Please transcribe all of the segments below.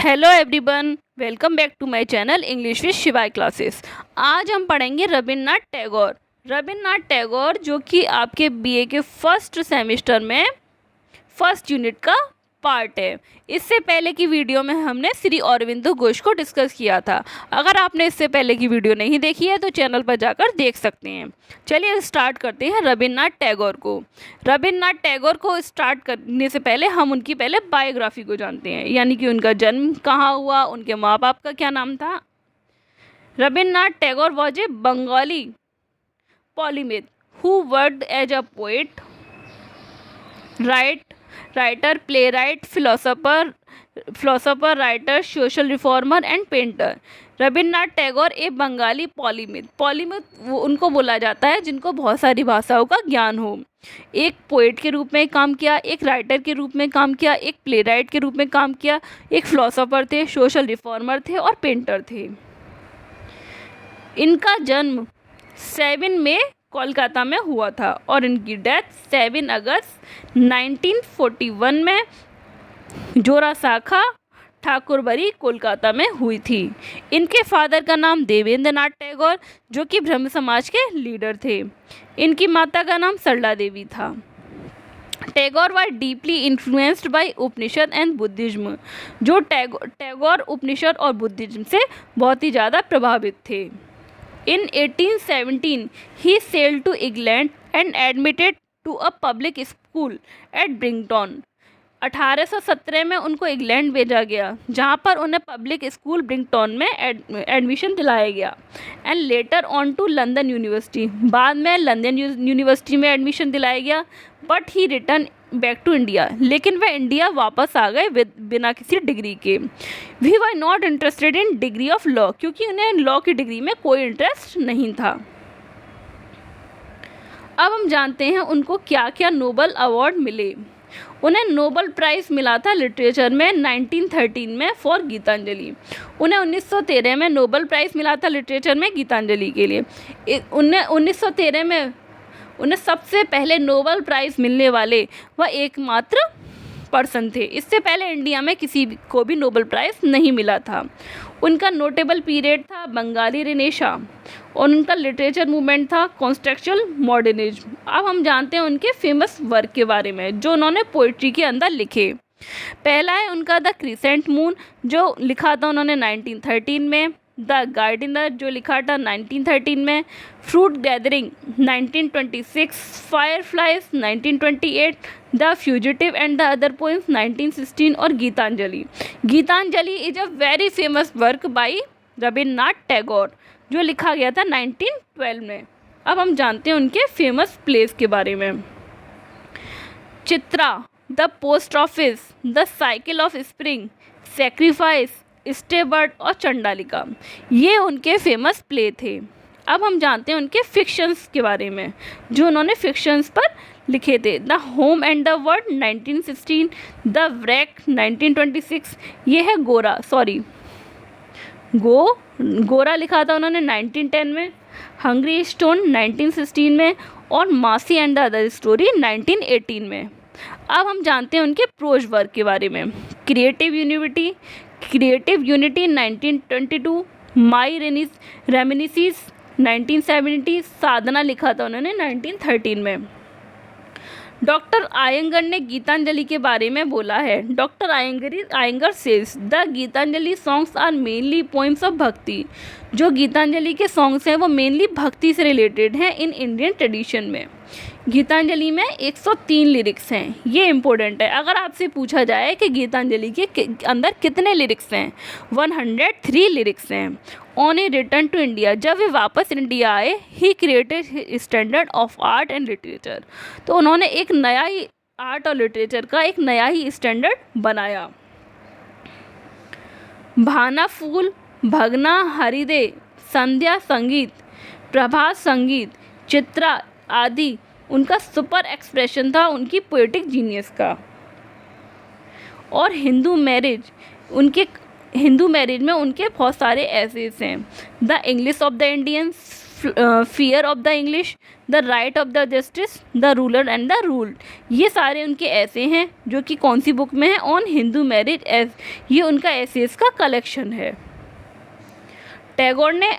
Hello everyone, welcome back to my channel English with Shivay classes. आज हम पढ़ेंगे रविन्द्रनाथ टैगोर। रविन्द्रनाथ टैगोर जो कि आपके बीए के फर्स्ट सेमेस्टर में फर्स्ट यूनिट का पार्ट है। इससे पहले की वीडियो में हमने श्री अरविंदो घोष को डिस्कस किया था। अगर आपने इससे पहले की वीडियो नहीं देखी है तो चैनल पर जाकर देख सकते हैं। चलिए स्टार्ट करते हैं रविन्द्रनाथ टैगोर को। रविन्द्रनाथ टैगोर को स्टार्ट करने से पहले हम उनकी पहले बायोग्राफी को जानते हैं, यानी कि उनका जन्म कहाँ हुआ, उनके माँ बाप का क्या नाम था। Rabindranath Tagore was a Bengali polymath who worked as a poet, writer, playwright, philosopher, writer, social reformer and painter। Rabindranath Tagore एक बंगाली पॉलीमेथ उनको बोला जाता है जिनको बहुत सारी भाषाओं का ज्ञान हो। एक पोएट के रूप में काम किया, एक राइटर के रूप में काम किया, एक प्लेराइट के रूप में काम किया, एक फिलोसोफर थे, सोशल रिफॉर्मर थे और पेंटर थे। इनका जन्म 7 मई कोलकाता में हुआ था और इनकी डेथ 7 अगस्त 1941 में जोरासांको ठाकुरबाड़ी कोलकाता में हुई थी। इनके फादर का नाम देवेंद्र नाथ टैगोर जो कि ब्रह्म समाज के लीडर थे। इनकी माता का नाम सरला देवी था। Tagore were deeply influenced by Upanishad and Buddhism. जो टैगोर उपनिषद और बुद्धिज्म से बहुत ही ज़्यादा प्रभावित थे। In 1817, he sailed to England and admitted to a public school at Brighton। 1817 में उनको इंग्लैंड भेजा गया जहाँ पर उन्हें पब्लिक स्कूल ब्रिंगटन में एडमिशन दिलाया गया and later on to London University. बाद में लंदन यूनिवर्सिटी में एडमिशन दिलाया गया but he return back to India. लेकिन वह इंडिया वापस आ गए बिना किसी डिग्री के। We were not interested in degree of law, क्योंकि उन्हें लॉ की डिग्री में कोई इंटरेस्ट नहीं था। अब हम जानते हैं उनको क्या क्या नोबल अवार्ड मिले। उन्हें नोबल प्राइज़ मिला था लिटरेचर में 1913 में फॉर गीतांजलि। उन्हें 1913 में नोबल प्राइज़ मिला था लिटरेचर में गीतांजलि के लिए। उन्हें 1913 में उन्हें सबसे पहले नोबल प्राइज़ मिलने वाले वह एकमात्र पर्सन थे। इससे पहले इंडिया में किसी को भी नोबल प्राइज़ नहीं मिला था। उनका नोटेबल पीरियड था बंगाली रिनेशा और उनका लिटरेचर मूवमेंट था कॉन्टेक्चुअल मॉडर्निज्म। अब हम जानते हैं उनके फेमस वर्क के बारे में जो उन्होंने पोइट्री के अंदर लिखे। पहला है उनका द क्रिसेंट मून जो लिखा था उन्होंने 1913 में, द गार्डनर जो लिखा था 1913 में, fruit gathering 1926, fireflies 1928, the fugitive and the other poems 1916 और Gitanjali. Gitanjali is a very famous work by Rabindranath Tagore जो लिखा गया था 1912 में। अब हम जानते हैं उनके फेमस प्लेस के बारे में। Chitra, the post office, the cycle of spring, sacrifice, stray birds और चंडालिका, ये उनके फेमस प्ले थे। अब हम जानते हैं उनके फिक्शंस के बारे में जो उन्होंने फिक्शंस पर लिखे थे। The home and the world 1916, the wreck 1926, ये है गोरा लिखा था उन्होंने 1910 में, हंग्री स्टोन 1916 में और मासी एंड द अदर स्टोरी 1918 में। अब हम जानते हैं उनके प्रोज वर्क के बारे में। क्रिएटिव यूनिटी 1922, माई रेमिनिसीज 1970, साधना लिखा था उन्होंने 1913 में। डॉक्टर आयंगर ने गीतांजलि के बारे में बोला है। Doctor Iyengar says the Gitanjali songs are mainly poems of bhakti. जो गीतांजलि के सॉन्ग्स हैं वो मेनली भक्ति से रिलेटेड हैं इन इंडियन ट्रेडिशन में। गीतांजलि में 103 लिरिक्स हैं, ये इम्पोर्टेंट है। अगर आपसे पूछा जाए कि गीतांजलि के अंदर कितने लिरिक्स हैं, 103 लिरिक्स हैं। On a return to India, जब वे वापस इंडिया आए, he created standard of art and literature. तो उन्होंने एक नया ही आर्ट और लिटरेचर का एक नया ही स्टैंडर्ड बनाया। भाना फूल, भगना हरिदे, संध्या संगीत, प्रभात संगीत, चित्रा आदि उनका सुपर एक्सप्रेशन था उनकी पोएटिक जीनियस का। और हिंदू मैरिज में उनके बहुत सारे एसेस हैं। The English of the Indians, fear of the English, the right of the justice, the ruler and the ruled. ये सारे उनके ऐसे हैं जो कि कौन सी बुक में है, ऑन हिंदू मैरिज एस। ये उनका एसेस का कलेक्शन है। टैगोर ने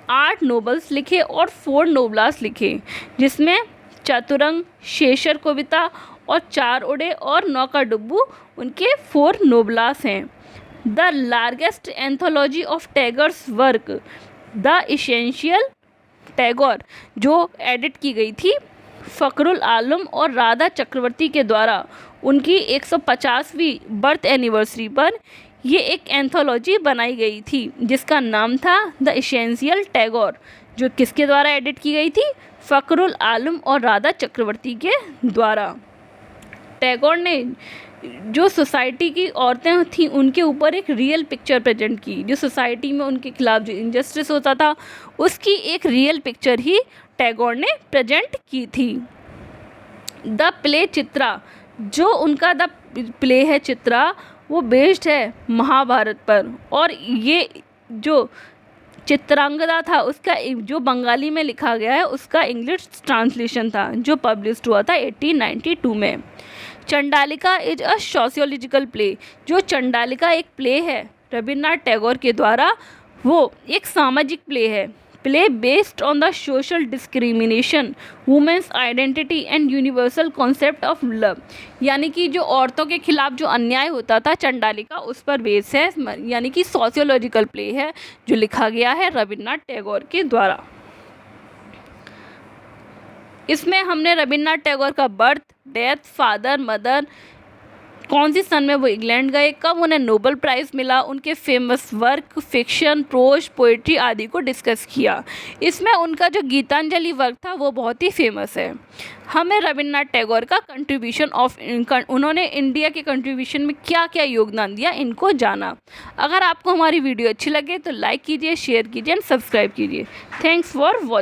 8 नोवेल्स लिखे और 4 नोबलास लिखे, जिसमें चतुरंग, शेषर कविता और 4 ओडे और नौकाडुब्बू उनके 4 नोबलास हैं। The largest anthology of Tagore's work, the essential Tagore, जो एडिट की गई थी फ़खरुल आलम और राधा चक्रवर्ती के द्वारा उनकी 150वीं बर्थ एनिवर्सरी पर ये एक एंथोलॉजी बनाई गई थी, जिसका नाम था द इसेंशियल टैगोर, जो किसके द्वारा एडिट की गई थी, फ़खरुल आलम और राधा चक्रवर्ती के द्वारा। टैगोर ने जो सोसाइटी की औरतें थीं उनके ऊपर एक रियल पिक्चर प्रेजेंट की, जो सोसाइटी में उनके खिलाफ जो इनजस्टिस होता था उसकी एक रियल पिक्चर ही टैगोर ने प्रेजेंट की थी। द प्ले चित्रा, जो उनका द प्ले है चित्रा, वो बेस्ड है महाभारत पर, और ये जो चित्रांगदा था उसका जो बंगाली में लिखा गया है उसका इंग्लिश ट्रांसलेशन था, जो पब्लिश्ड हुआ था 1892 में। Chandalika is a sociological play, जो चंडालिका एक प्ले है रविन्द्रनाथ टैगोर के द्वारा, वो एक सामाजिक प्ले है। Play based on the social discrimination, women's identity and universal concept of love, यानी कि जो औरतों के खिलाफ जो अन्याय होता था चंडालिका उस पर बेस है, यानी कि सोशियोलॉजिकल प्ले है जो लिखा गया है रविन्द्रनाथ टैगोर के द्वारा। इसमें हमने रविन्द्रनाथ टैगोर का बर्थ, डेथ, फादर, मदर, कौन सी सन में वो इंग्लैंड गए, कब उन्हें नोबेल प्राइज़ मिला, उनके famous work, fiction, prose, poetry आदि को डिस्कस किया। इसमें उनका जो गीतांजलि वर्क था वो बहुत ही फेमस है। हमें रविन्द्रनाथ टैगोर का कंट्रीब्यूशन उन्होंने इंडिया के कंट्रीब्यूशन में क्या क्या योगदान दिया इनको जाना। अगर आपको हमारी वीडियो अच्छी लगे तो लाइक कीजिए, शेयर कीजिए एंड सब्सक्राइब कीजिए। Thanks for watching.